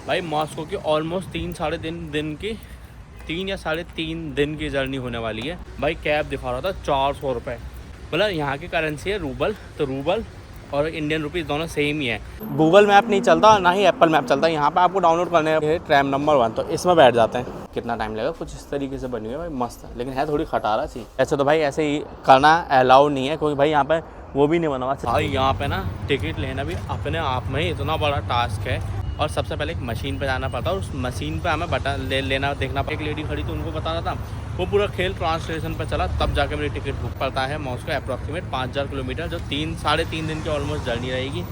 भाई मॉस्को की ऑलमोस्ट 3 या साढ़े तीन दिन की जर्नी होने वाली है। भाई कैब दिखा रहा था 400 रुपये, मतलब यहाँ की करेंसी है रूबल, तो रूबल और इंडियन रुपीज़ दोनों सेम ही है। गूगल मैप नहीं चलता, ना ही एप्पल मैप चलता। यहाँ पे आपको डाउनलोड करने है ट्रैम नंबर 1, तो इसमें बैठ जाते हैं। कितना टाइम लगेगा, कुछ इस तरीके से बनी हुई है भाई, मस्त है, लेकिन है थोड़ी खटारा सी। ऐसे तो भाई ऐसे ही करना अलाउ नहीं है, क्योंकि भाई यहाँ पे वो भी नहीं बना हुआ भाई। यहाँ पे ना टिकट लेना भी अपने आप में ही इतना बड़ा टास्क है, और सबसे पहले एक मशीन पे जाना पड़ता है, और उस मशीन पे हमें बटन लेना देखना। एक लेडी खड़ी तो उनको बता रहा था, वो पूरा खेल ट्रांसलेशन पे चला, तब जाके मेरी टिकट बुक पड़ता है। मॉस्को अप्रॉक्सीमेट 5000 किलोमीटर, जो 3-3.5 दिन की ऑलमोस्ट जर्नी रहेगी।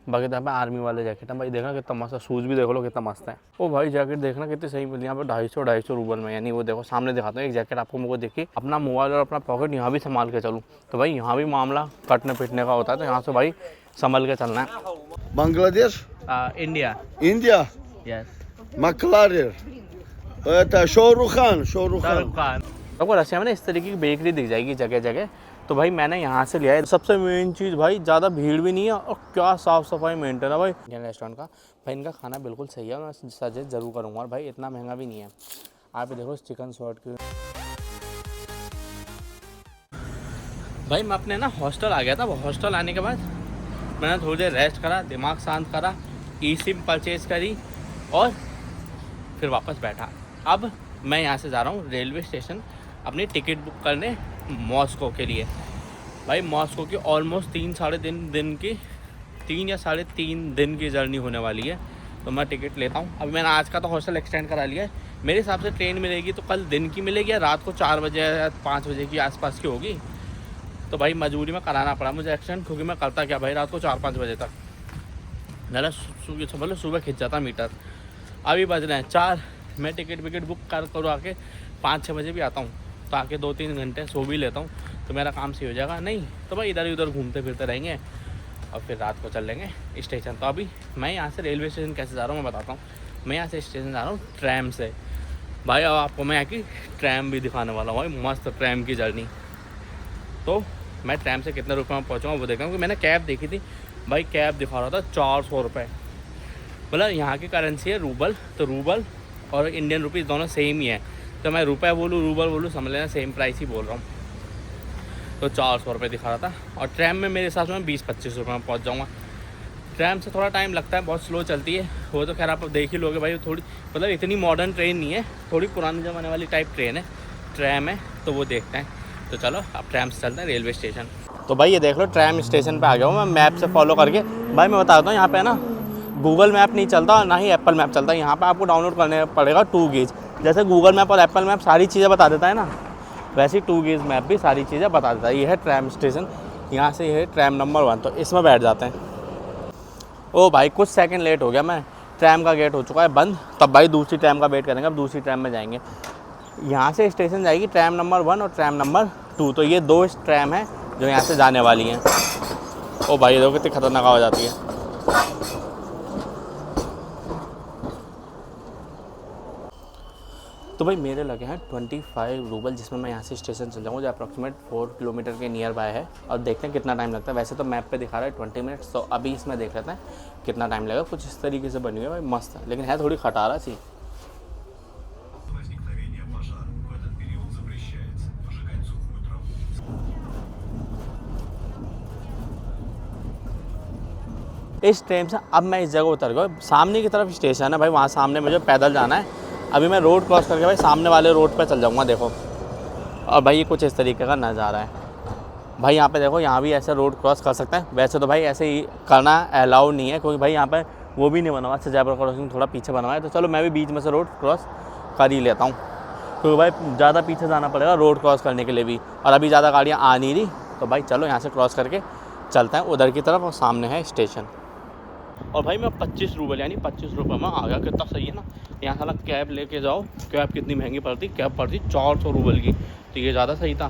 बाकी तो यहाँ पे आर्मी वाले जैकेट है भाई, देखना कितना मस्त है। शूज़ भी देख लो कितना मस्त है। ओ भाई जैकेट देखना कितनी सही मिली यहाँ पे, 250 रूबल में। यानी वो देखो सामने दिखाता हूँ एक जैकेट आपको, मुझको देखिए अपना मोबाइल और अपना पॉकेट यहाँ भी संभाल के चलूँ, तो भाई यहाँ भी मामला कटने पिटने का होता है, तो यहाँ से भाई संभल के चलना है। Bangladesh? India. India? Yes. McLaren? Это Шоурухан, Shahrukh Khan. आपको रशिया में ना इस तरीके की बेकरी दिख जाएगी जगह जगह, तो भाई मैंने यहाँ से लिया है। सबसे मेन चीज़ भाई, ज़्यादा भीड़ भी नहीं है, और क्या साफ़ सफाई मेंटेन है भाई इंडियन रेस्टोरेंट का। भाई इनका खाना बिल्कुल सही है, मैं सजेस्ट ज़रूर करूँगा, और भाई इतना महंगा भी नहीं है। आप देखो चिकन शॉर्ट की। भाई मैं अपने ना हॉस्टल आ गया था। वो हॉस्टल आने के बाद मैंने थोड़ी देर रेस्ट करा, दिमाग शांत करा, ई सिम परचेज़ करी, और फिर वापस बैठा। अब मैं यहाँ से जा रहा हूँ रेलवे स्टेशन अपनी टिकट बुक करने मॉस्को के लिए। भाई मॉस्को की ऑलमोस्ट 3 या साढ़े तीन दिन की जर्नी होने वाली है, तो मैं टिकट लेता हूँ। अभी मैंने आज का तो हॉस्टल एक्सटेंड करा लिया है। मेरे हिसाब से ट्रेन मिलेगी तो कल दिन की मिलेगी, या रात को 4 बजे या 5 बजे की आसपास की होगी। तो भाई मजबूरी में कराना पड़ा मुझे एक्सटेंड, क्योंकि मैं करता क्या भाई, रात को 4-5 बजे तक मैंने सुबह खिंच जाता मीटर। अभी बज रहे हैं 4, मैं टिकट विकेट बुक करूँ आके 5-6 बजे भी आता हूँ, तो आके 2-3 घंटे सो भी लेता हूँ, तो मेरा काम सही हो जाएगा। नहीं तो भाई इधर उधर घूमते फिरते रहेंगे, और फिर रात को चल लेंगे स्टेशन। तो अभी मैं यहाँ से रेलवे स्टेशन कैसे जा रहा हूँ मैं बताता हूँ। मैं यहाँ से स्टेशन जा रहा हूँ ट्रैम से। भाई अब आपको मैं यहाँ की ट्रैम भी दिखाने वाला हूँ भाई, मस्त ट्रैम की जर्नी। तो मैं ट्रैम से कितने रुपये में पहुँचूँगा वो देखा, क्योंकि मैंने कैब देखी थी भाई, कैब दिखा रहा था 400 रुपये, मतलब यहाँ की करेंसी है रूबल, तो रूबल और इंडियन रुपीज़ दोनों सेम ही है। तो मैं रुपये बोलूँ रूबल बोलूँ समझ लेना सेम प्राइस ही बोल रहा हूँ। तो 400 रुपये दिखा रहा था, और ट्रैम में मेरे हिसाब से मैं 20-25 रुपये में पहुँच जाऊँगा। ट्रैम से थोड़ा टाइम लगता है, बहुत स्लो चलती है वो, तो खैर आप देख ही लोगे भाई। थोड़ी मतलब इतनी मॉडर्न ट्रेन नहीं है, थोड़ी पुराने ज़माने वाली टाइप ट्रेन है, ट्रैम है, तो वो देखते हैं। तो चलो अब ट्रैम से चलते हैं रेलवे स्टेशन। तो भाई ये देख लो ट्रैम स्टेशन पे आ गया हूँ मैं, मैप से फॉलो करके। भाई मैं बताता हूँ यहाँ पे ना गूगल मैप नहीं चलता, ना ही एप्पल मैप चलता। यहाँ पे आपको डाउनलोड करने पड़ेगा 2 गीज। जैसे गूगल मैप और एप्पल मैप सारी चीज़ें बता देता है ना, वैसे ही 2 गीज मैप भी सारी चीज़ें बता देता है। ये है ट्रैम स्टेशन, यहाँ से ये है ट्रैम नंबर 1, तो इसमें बैठ जाते हैं। ओ भाई कुछ सेकंड लेट हो गया मैं, ट्रैम का गेट हो चुका है बंद, तब भाई दूसरी ट्रैम का वेट करेंगे। अब दूसरी ट्रैम में जाएंगे। यहाँ से स्टेशन जाएगी ट्रैम नंबर 1 और ट्रैम नंबर 2, तो ये 2 ट्रैम है जो यहाँ से जाने वाली हैं। ओ भाई देखो कितनी खतरनाक आवाज़ आती है। तो भाई मेरे लगे हैं 25 रूबल, जिसमें मैं यहाँ से स्टेशन चल जाऊँगा, जो अप्रॉक्सीमेट 4 किलोमीटर के नियर बाय है, और देखते हैं कितना टाइम लगता है। वैसे तो मैप पे दिखा रहा है 20 मिनट्स, तो अभी इसमें देख लेते हैं कितना टाइम लगेगा। कुछ इस तरीके से बनी हुई है भाई, मस्त है, लेकिन है थोड़ी खटारा सी। इस ट्रेन से अब मैं इस जगह उतर गया, सामने की तरफ स्टेशन है भाई, वहाँ सामने मुझे पैदल जाना है। अभी मैं रोड क्रॉस करके भाई सामने वाले रोड पे चल जाऊँगा, देखो। और भाई ये कुछ इस तरीके का नज़ारा है भाई। यहाँ पे देखो, यहाँ भी ऐसे रोड क्रॉस कर सकते हैं। वैसे तो भाई ऐसे ही करना अलाउ नहीं है, क्योंकि भाई यहाँ पे वो भी नहीं बना हुआ, ज़ेब्रा क्रॉसिंग थोड़ा पीछे बना हुआ है। तो चलो मैं भी बीच में से रोड क्रॉस कर ही लेता हूँ, क्योंकि भाई ज़्यादा पीछे जाना पड़ेगा रोड क्रॉस करने के लिए भी, और अभी ज़्यादा गाड़ियाँ आ नहीं रही। तो भाई चलो यहाँ से क्रॉस करके चलते हैं उधर की तरफ, और सामने है स्टेशन। और भाई मैं 25 रूबल यानी 25 रुपये में आ गया, कितना सही है ना। यहाँ साला कैब लेके जाओ, कैब कितनी महंगी पड़ती, कैब पड़ती 400 रूबल की। तो ये ज़्यादा सही था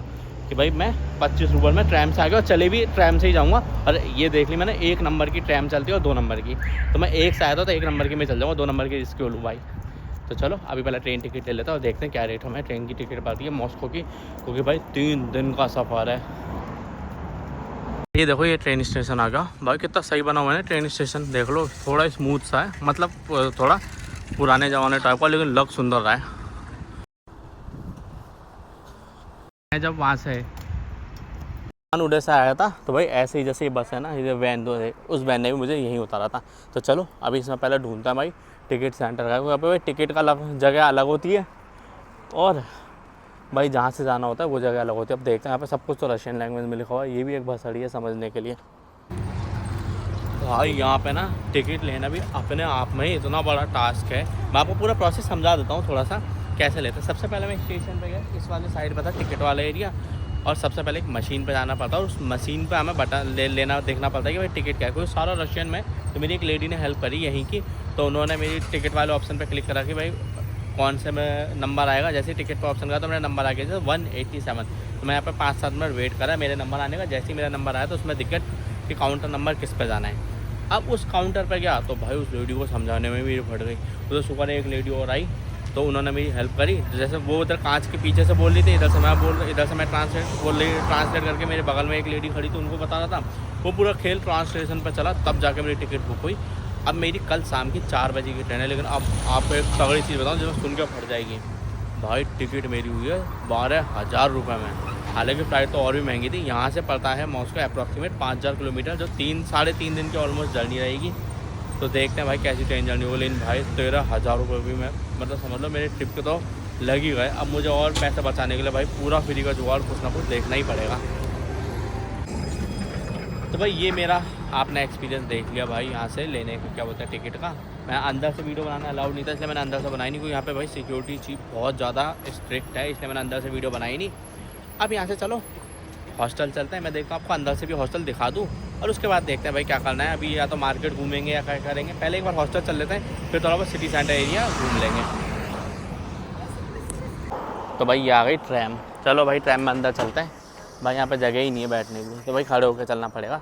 कि भाई मैं 25 रूबल में ट्रैम से आ गया, और चले भी ट्रैम से ही जाऊँगा। और ये देख ली मैंने, 1 नंबर की ट्रैम चलती है और 2 नंबर की, तो मैं 1 से आया था तो 1 नंबर की में चल जाऊँगा, 2 नंबर की इसके लूँ भाई। तो चलो अभी पहले ट्रेन टिकट ले लेता हूँ और देखते हैं क्या रेट हमें ट्रेन की टिकट पड़ती है मॉस्को की, क्योंकि भाई 3 दिन का सफ़र है। ये देखो ये ट्रेन स्टेशन आ गया भाई, कितना सही बना हुआ है ट्रेन स्टेशन, देख लो। थोड़ा स्मूथ सा है, मतलब थोड़ा पुराने ज़माने टाइप का, लेकिन लग सुंदर रहा है। मैं जब वहाँ से उड़े से आया था तो भाई ऐसे ही जैसे ये बस है ना, ये वैन तो है, उस वैन ने भी मुझे यहीं उतारा था। तो चलो अभी इसमें पहले ढूंढता है भाई टिकट सेंटर का, यहाँ पे भाई टिकट का अलग जगह अलग होती है और भाई जहाँ से जाना होता है वो जगह अलग होती है। अब देखते हैं, यहाँ पे सब कुछ तो रशियन लैंग्वेज में लिखा हुआ है, ये भी एक भसड़ी है समझने के लिए। भाई यहाँ पे ना टिकट लेना भी अपने आप में ही इतना बड़ा टास्क है। मैं आपको पूरा प्रोसेस समझा देता हूँ थोड़ा सा कैसे लेते हैं। सबसे पहले मैं स्टेशन पे गया, इस वाले साइड पे था टिकट वाला एरिया, और सबसे पहले एक मशीन पे जाना पड़ता है और उस मशीन पे हमें बटन लेना देखना पड़ता है कि भाई टिकट क्या है, क्योंकि सारा रशियन में। तो मेरी एक लेडी ने हेल्प करी यहीं की, तो उन्होंने मेरी टिकट वाले ऑप्शन पर क्लिक करा कि भाई कौन से में नंबर आएगा। जैसे टिकट पर ऑप्शन का तो मेरा नंबर आ गया जैसे 187। तो मैं यहाँ पे 5-7 मिनट वेट करा मेरे नंबर आने का। जैसे ही मेरा नंबर आया तो उसमें दिक्कत कि काउंटर नंबर किस पे जाना है। अब उस काउंटर पर गया तो भाई उस लेडी को समझाने में भी फट गई। तो शुक्र है एक लेडी और आई तो उन्होंने मेरी हेल्प करी। जैसे वो उधर कांच के पीछे से बोल रही थी, इधर से मैं ट्रांसलेट करके मेरे बगल में एक लेडी खड़ी थी उनको बता रहा था। वो पूरा खेल ट्रांसलेशन पर चला, तब जाके मेरी टिकट बुक हुई। अब मेरी कल शाम की 4 बजे की ट्रेन है, लेकिन अब आपको एक तगड़ी चीज़ बताऊँ जो सुन के फट जाएगी। भाई टिकट मेरी हुई है 12,000 रुपये में। हालांकि फ़्लाइट तो और भी महंगी थी। यहाँ से पड़ता है मॉस्को अप्रॉक्सीमेट 5,000 किलोमीटर, जो 3-3.5 दिन की ऑलमोस्ट जर्नी रहेगी। तो देखते हैं भाई कैसी ट्रेन जर्नी होगी। लेकिन भाई 13,000 रुपये भी मैं मतलब समझ लो मेरे ट्रिप के तो लग ही गए। अब मुझे और पैसे बचाने के लिए भाई पूरा फ्री का जुगाड़ कुछ ना कुछ देखना ही पड़ेगा। तो भाई ये मेरा आपने एक्सपीरियंस देख लिया भाई यहाँ से लेने का क्या बोलते हैं टिकट का। मैं अंदर से वीडियो बनाना अलाउड नहीं था, इसलिए मैंने अंदर से बनाई नहीं, क्योंकि यहाँ पे भाई सिक्योरिटी चीफ बहुत ज़्यादा स्ट्रिक्ट है, इसलिए मैंने अंदर से वीडियो बनाई नहीं। अब यहाँ से चलो हॉस्टल चलते हैं। मैं देखता हूँ आपको अंदर से भी हॉस्टल दिखा दूँ और उसके बाद देखते हैं भाई क्या करना है। अभी या तो मार्केट घूमेंगे या क्या करेंगे, पहले एक बार हॉस्टल चल लेते हैं, फिर थोड़ा बहुत सिटी सेंटर एरिया घूम लेंगे। तो भाई ये आ गई ट्रैम। चलो भाई ट्रैम में अंदर चलते हैं। भाई यहाँ पर जगह ही नहीं है बैठने की, तो भाई खड़े होकर चलना पड़ेगा।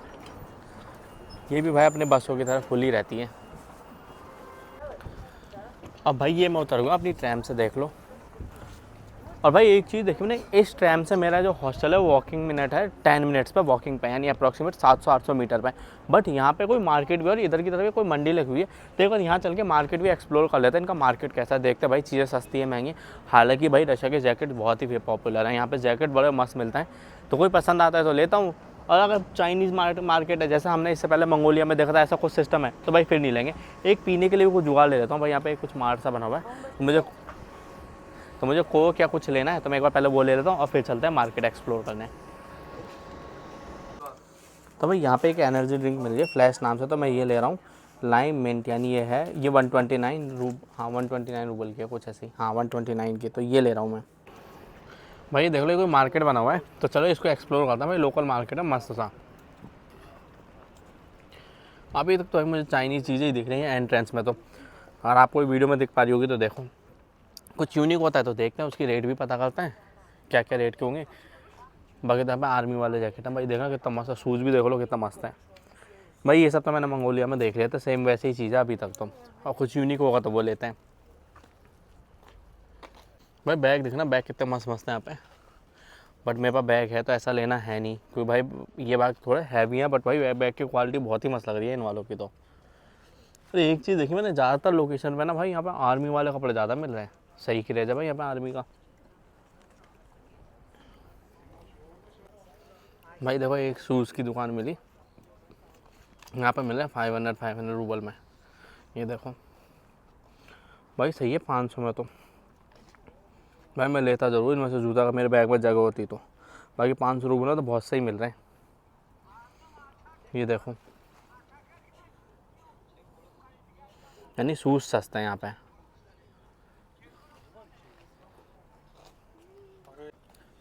ये भी भाई अपने बसों की तरह खुली रहती है। अब भाई ये मैं उतर गया अपनी ट्रैम से, देख लो। और भाई एक चीज़ देखिए मैंने, इस ट्रैम से मेरा जो हॉस्टल है वो वॉकिंग मिनट है 10 मिनट्स पे वॉकिंग पे, यानी अप्रॉक्सीमेट 700-800 मीटर पे। बट यहाँ पे कोई मार्केट भी और इधर की तरफ कोई मंडी लगी हुई है, तो एक बार यहाँ चल के मार्केट भी एक्सप्लोर कर लेते हैं। इनका मार्केट कैसा है देखते हैं भाई। चीज़ें सस्ती है महंगी। हालांकि भाई रशिया के जैकेट बहुत ही पॉपुलर है, यहाँ पर जैकेट बड़े मस्त मिलता है, तो कोई पसंद आता है तो लेता हूँ। और अगर चाइनीज़ मार्केट है जैसे हमने इससे पहले मंगोलिया में देखा था, ऐसा कुछ सिस्टम है तो भाई फिर नहीं लेंगे। एक पीने के लिए भी कुछ जुगाड़ ले लेता हूँ भाई। यहाँ पे कुछ मार्ट सा बना हुआ है, तो मुझे कोक या कुछ लेना है, तो मैं एक बार पहले वो ले लेता हूँ और फिर चलते हैं मार्केट एक्सप्लोर करने। तो भाई यहाँ पे एक एनर्जी ड्रिंक मिल रही है फ्लैश नाम से, तो मैं ये ले रहा हूँ लाइम मिंट, यानी ये है ये 129 रूबल की है कुछ ऐसी, हाँ 129 की, तो ये ले रहा हूँ मैं। भाई देख लो कोई मार्केट बना हुआ है, तो चलो इसको एक्सप्लोर करता हूँ भाई। लोकल मार्केट है मस्त सा। अभी तक तो भाई मुझे चाइनीज़ चीज़ें ही दिख रही हैं एंट्रेंस में, तो अगर आपको वीडियो में दिख पा रही होगी तो देखो कुछ यूनिक होता है तो देखते हैं, उसकी रेट भी पता करते हैं क्या क्या रेट के होंगे। बाकी तो आर्मी वाले जैकेट है भाई, देखना कितना मस्त है। शूज़ भी देख लो कितना मस्त है भाई। ये सब तो मैंने मंगोलिया में देख लिया था, सेम वैसे ही चीज़ है अभी तक तो, और कुछ यूनिक होगा तो वो लेते हैं भाई। बैग देखना, बैग कितने मस्त मस्त हैं यहाँ पे। बट मेरे पास बैग है तो ऐसा लेना है नहीं, क्योंकि भाई ये बैग थोड़े हैवी है, बट भाई बैग की क्वालिटी बहुत ही मस्त लग रही है इन वालों की। तो एक चीज़ देखी मैंने, ज़्यादातर लोकेशन पे ना भाई यहाँ पे आर्मी वाले कपड़े ज़्यादा मिल रहे हैं। सही की रेंज है भाई यहाँ पे आर्मी का। भाई देखो एक शूज़ की दुकान मिली, यहाँ पे मिल रहा है 500 रूबल में। ये देखो भाई सही है 500 में। तो भाई मैं लेता ज़रूर इनमें से जूता, का मेरे बैग में जगह होती तो। बाकी 500 रूबल में तो बहुत सही मिल रहे हैं। ये देखो यानी शूज़ सस्ते हैं यहाँ पे।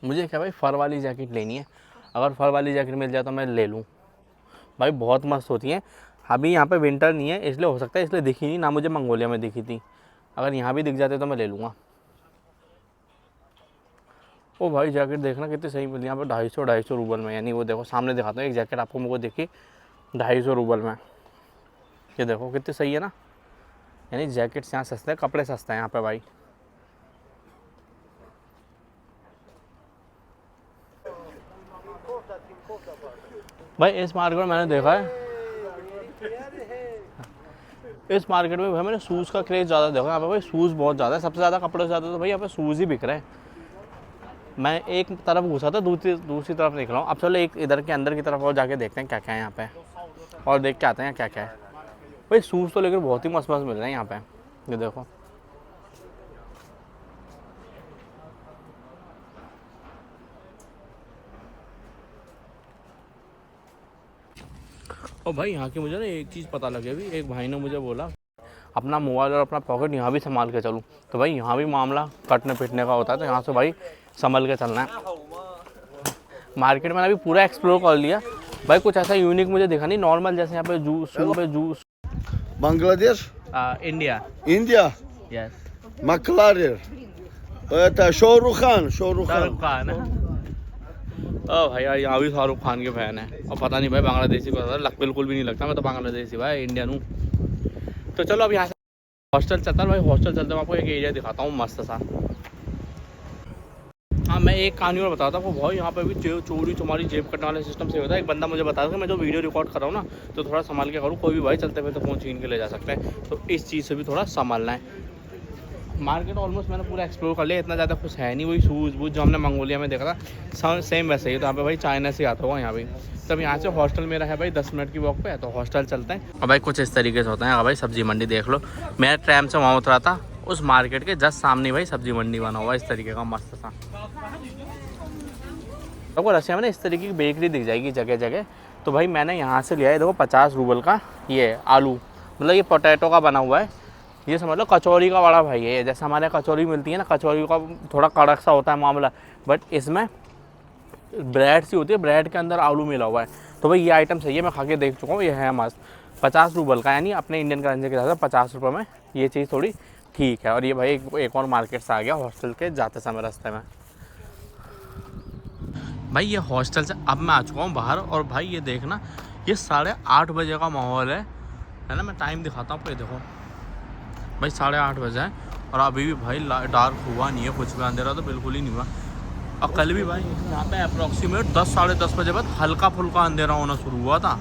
मुझे क्या भाई फ़र वाली जैकेट लेनी है, अगर फ़र वाली जैकेट मिल जाए तो मैं ले लूँ भाई, बहुत मस्त होती हैं। अभी यहाँ पे विंटर नहीं है इसलिए हो सकता है, इसलिए दिखी नहीं ना मुझे, मंगोलिया में दिखी थी। अगर यहाँ भी दिख जाते तो मैं ले लूँगा। ओ भाई जैकेट देखना कितनी सही मिली यहाँ पे, 250 रूबल में। यानी वो देखो सामने दिखाता हूँ एक जैकेट आपको, मुझको देखी 250 रूबल में। ये देखो कितनी सही है ना, यानी जैकेट्स यहाँ सस्ते हैं, कपड़े सस्ते हैं यहाँ पे भाई। भाई इस मार्केट में मैंने देखा है इस मार्केट में भाई मैंने शूज़ का क्रेज़ ज़्यादा देखा। यहाँ पे भाई शूज़ बहुत ज़्यादा है, सबसे ज़्यादा कपड़े से ज़्यादा तो भाई यहाँ पे शूज़ ही बिक रहे हैं। मैं एक तरफ घुसा था, दूसरी तरफ निकला हूँ। अब चलो एक इधर के अंदर की तरफ और जाके देखते हैं क्या क्या है यहाँ पे, और देख के आते हैं क्या क्या है। भाई शूज़ तो लेकर बहुत ही मस्त मस्त मिल रहे हैं यहाँ पे, ये देखो। और भाई यहाँ की मुझे ना एक चीज़ पता लगी अभी, एक भाई ने मुझे बोला अपना मोबाइल और अपना पॉकेट यहाँ भी संभाल के चलूँ। तो भाई यहाँ भी मामला कटने पिटने का होता है, तो यहाँ से भाई संभल के चलना है। मार्केट में अभी पूरा एक्सप्लोर कर लिया भाई, कुछ ऐसा यूनिक मुझे दिखा नहीं। नॉर्मल जैसे यहाँ पे juice Бангладеш? India. Индия? Yes. Макларер. Это Шоурухан. Shahrukh Khan. ओ भाई यार यहाँ भी शाहरुख खान के फैन है, और पता नहीं भाई बांग्लादेशी को बिल्कुल भी नहीं लगता, मैं तो बांग्लादेशी भाई इंडियन हूँ। तो चलो अब यहाँ से हॉस्टल चलता है भाई। हॉस्टल चलते मैं आपको एक एरिया दिखाता हूँ मस्त सा। हाँ मैं एक कहानी और बताता हूँ भाई, यहाँ पे भी चोरी तुम्हारी जेब कटने वाले सिस्टम से होता है। एक बंदा मुझे बता था कि मैं जो वीडियो रिकॉर्ड कर रहा हूँ ना, तो थोड़ा संभाल के करूँ, कोई भी भाई चलते हुए तो फ़ोन छीन के ले जा सकता है, तो इस चीज़ से भी थोड़ा संभालना है। मार्केट ऑलमोस्ट मैंने पूरा एक्सप्लोर कर लिया, इतना ज़्यादा कुछ है नहीं। वही शूज़ वूज जो हमने मंगोलिया में देखा था सेम वैसे ही, तो यहाँ पे भाई चाइना से आता होगा यहाँ भी। तब यहाँ से हॉस्टल मेरा है भाई 10 मिनट की वॉक पे, तो हॉस्टल चलते हैं। और भाई कुछ इस तरीके से होता है भाई, सब्जी मंडी देख लो। मैं ट्रैम से वहाँ उतरा था, उस मार्केट के जस्ट सामने भाई सब्जी मंडी बना हुआ इस तरीके का मस्त सा। आपको रशिया में ना इस तरीके की बेकरी दिख जाएगी जगह जगह। तो भाई मैंने यहाँ से लिया है देखो 50 रूबल का ये आलू, मतलब ये पोटैटो का बना हुआ है। ये समझ लो कचौरी का बड़ा भाई है, जैसे हमारे यहाँ कचौरी मिलती है ना, कचौरी का थोड़ा कड़क सा होता है मामला, बट इसमें ब्रेड सी होती है, ब्रेड के अंदर आलू मिला हुआ है। तो भाई ये आइटम सही है, मैं खा के देख चुका हूँ, ये है मस्त। 50 रूबल का, यानी अपने इंडियन करेंसी के हिसाब से 50 रुपये में ये चीज़ थोड़ी ठीक है। और ये भाई एक और मार्केट से आ गया हॉस्टल के जाते समय रास्ते में। भाई ये हॉस्टल से अब मैं आ चुका हूँ बाहर, और भाई ये देखना ये 8:30 बजे का माहौल है ना। मैं टाइम दिखाता हूँ आपको, ये देखो भाई 8:30 बजे है, और अभी भी भाई डार्क हुआ नहीं है, कुछ भी अंधेरा तो बिल्कुल ही नहीं हुआ। और कल भी भाई यहाँ पे अप्रॉक्सीमेट 10 साढ़े 10 बजे बाद हल्का फुल्का अंधेरा होना शुरू हुआ था।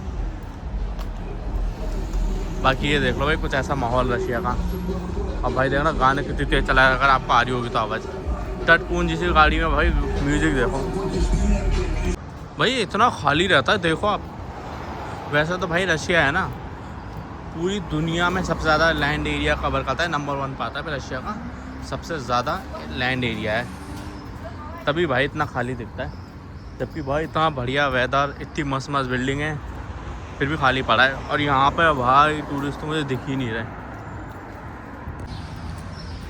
बाकी ये देख लो भाई कुछ ऐसा माहौल रशिया का। अब भाई देखना गाने कितनी तेज चलाया, अगर आपको आ रही होगी तो आवाज़। टटपून जिसी गाड़ी में भाई म्यूजिक देखो भाई, इतना खाली रहता है देखो आप। वैसे तो भाई रशिया है ना पूरी दुनिया में सबसे ज़्यादा लैंड एरिया कवर करता है, नंबर 1 पाता है रशिया का, सबसे ज़्यादा लैंड एरिया है, तभी भाई इतना खाली दिखता है। जबकि भाई इतना बढ़िया वेदर, इतनी मस्त मस्त बिल्डिंग है, फिर भी खाली पड़ा है। और यहाँ पे भाई टूरिस्ट तो मुझे दिख ही नहीं रहे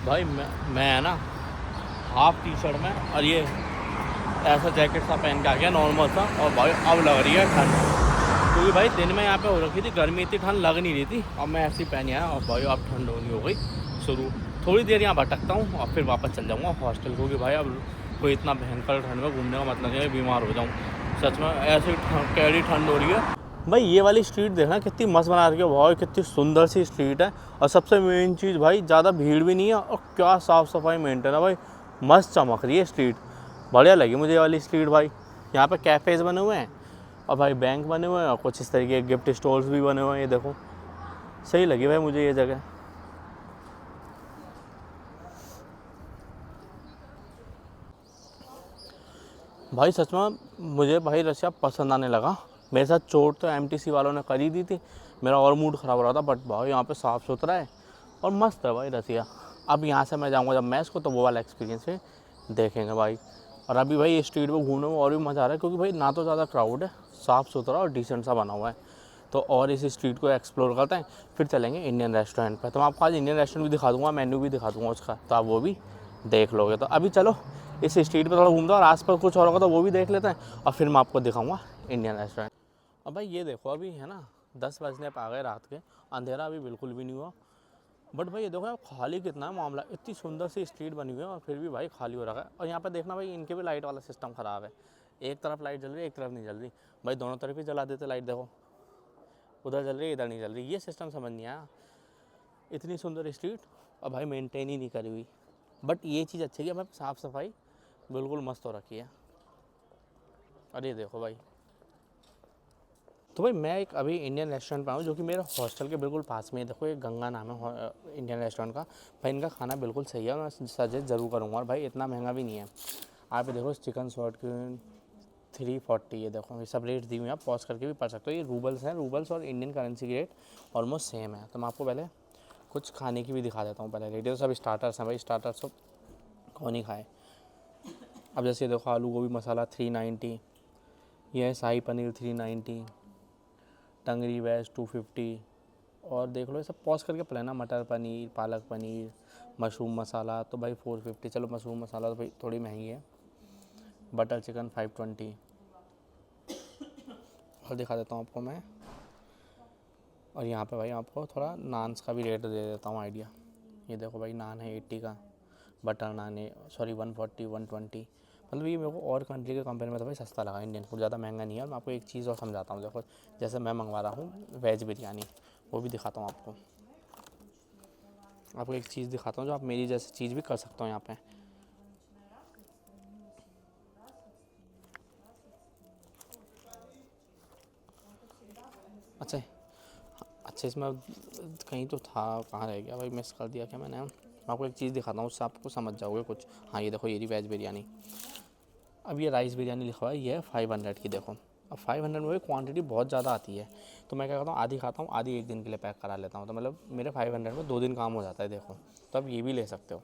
भाई। मैं है ना हाफ टी शर्ट में, और ये ऐसा जैकेट सा पहन के आ गया नॉर्मल सा, और भाई अब लग रही है ठंड, क्योंकि भाई दिन में यहाँ पे हो रखी थी गर्मी, इतनी ठंड लग नहीं रही थी। अब मैं ऐसे ही पहन आया, और भाई अब ठंड होनी हो गई शुरू। थोड़ी देर यहाँ भटकता हूँ और फिर वापस चल जाऊँगा हॉस्टल, क्योंकि भाई अब कोई इतना भयंकर ठंड में घूमने का मतलब नहीं है, बीमार हो जाऊँ सच में, ऐसी कैडी ठंड हो रही है। भाई ये वाली स्ट्रीट देखना कितनी मस्त बना रही है भाई, कितनी सुंदर सी स्ट्रीट है। और सबसे मेन चीज़ भाई ज़्यादा भीड़ भी नहीं है, और क्या साफ़ सफाई मेंटेन है भाई, मस्त चमक रही है स्ट्रीट, बढ़िया लगी मुझे ये वाली स्ट्रीट भाई। यहाँ पे कैफ़ेज़ बने हुए हैं, और भाई बैंक बने हुए हैं, और कुछ इस तरीके के गिफ्ट स्टोर्स भी बने हुए हैं। ये देखो सही लगी भाई मुझे ये जगह। भाई सच में मुझे भाई रशिया पसंद आने लगा। मेरे साथ चोट तो एमटीसी वालों ने कर ही दी थी, मेरा और मूड ख़राब हो रहा था, बट भाई यहाँ पे साफ़ सुथरा है और मस्त है भाई रशिया। अब यहाँ से मैं जाऊँगा जब मैच को, तो वो वाला एक्सपीरियंस है देखेंगे भाई। और अभी भाई ये स्ट्रीट पर घूमने में और भी मज़ा आ रहा है, क्योंकि भाई ना तो ज़्यादा क्राउड है, साफ़ सुथरा और डिसेंट सा बना हुआ है। तो और इस स्ट्रीट को एक्सप्लोर करते हैं, फिर चलेंगे इंडियन रेस्टोरेंट पर। तो मैं आपको आज इंडियन रेस्टोरेंट भी दिखा दूँगा, मेन्यू भी दिखा दूँगा उसका, तो आप वो भी देख लोगे। तो अभी चलो इस स्ट्रीट पर थोड़ा घूमते हैं, और आसपास कुछ और होगा तो वो भी देख लेते हैं, और फिर मैं आपको दिखाऊँगा इंडियन रेस्टोरेंट। अब भाई ये देखो अभी है ना 10 बजने पर आ गए रात के, अंधेरा अभी बिल्कुल भी नहीं हुआ, बट भाई ये देखो यार खाली कितना है मामला। इतनी सुंदर सी स्ट्रीट बनी हुई है, और फिर भी भाई खाली हो रखा है। और यहाँ पे देखना भाई इनके भी लाइट वाला सिस्टम ख़राब है, एक तरफ लाइट जल रही है, एक तरफ नहीं जल रही भाई, दोनों तरफ ही जला देते लाइट। देखो उधर जल रही है, इधर नहीं जल रही, ये सिस्टम समझ नहीं आया। इतनी सुंदर स्ट्रीट और भाई मेंटेन ही नहीं करी हुई, बट ये चीज़ अच्छी है कि भाई साफ़ सफाई बिल्कुल मस्त हो रखी है। और ये देखो भाई, तो भाई मैं एक अभी इंडियन रेस्टोरेंट पर आऊँ जो कि मेरे हॉस्टल के बिल्कुल पास में है। देखो ये गंगा नाम है इंडियन रेस्टोरेंट का। भाई इनका खाना बिल्कुल सही है और मैं सजेस्ट ज़रूर करूँगा। और भाई इतना महंगा भी नहीं है। आप ये देखो चिकन शॉर्ट की 340, ये देखो ये सब रेट दी हुई हैं, आप पॉज करके भी पढ़ सकते हो। ये रूबल्स हैं, रूबल्स और इंडियन करेंसी की रेट ऑलमोस्ट सेम है। तो मैं आपको पहले कुछ खाने की भी दिखा देता हूँ। पहले रेट तो सब स्टार्टर्स हैं भाई, स्टार्टर्स तो कौन ही खाए। अब जैसे ये देखो आलू गोभी मसाला 390, ये है शाही पनीर 390, टंगरी वेज 250, और देख लो ये सब पॉज करके प्लान है। मटर पनीर, पालक पनीर, मशरूम मसाला तो भाई 450। चलो मशरूम मसाला तो भाई थोड़ी महंगी है। Butter chicken 520। और दिखा देता हूँ आपको मैं। और यहाँ पे भाई आपको थोड़ा नान्स का भी रेट दे देता हूँ आइडिया। ये देखो भाई नान है 80 का, बटर नान है 140 120। मतलब ये मेरे को और कंट्री के कंपेयर में तो भाई सस्ता लगा। इंडियन फूड ज़्यादा महंगा नहीं है। और मैं आपको एक चीज़ और समझाता हूँ। देखो जैसे मैं मंगवा रहा हूँ वेज बिरयानी, वो भी दिखाता हूँ आपको एक चीज़ दिखाता हूँ जो आप मेरी जैसी चीज़ भी कर सकते हो यहाँ पे। अच्छा इसमें कहीं तो था, कहाँ रह गया भाई, मिस कर दिया क्या मैंने। मैं आपको एक चीज़ दिखाता हूँ उससे आपको समझ जाओगे कुछ। हाँ ये देखो ये रही वेज बिरयानी। अब ये राइस बिरयानी लिखा हुआ है, ये है 500 की। देखो अब 500 में क्वांटिटी बहुत ज़्यादा आती है। तो मैं क्या करता हूँ, आधी खाता हूँ, आधी एक दिन के लिए पैक करा लेता हूँ। तो मतलब मेरे 500 में 2 दिन काम हो जाता है। देखो तो आप ये भी ले सकते हो।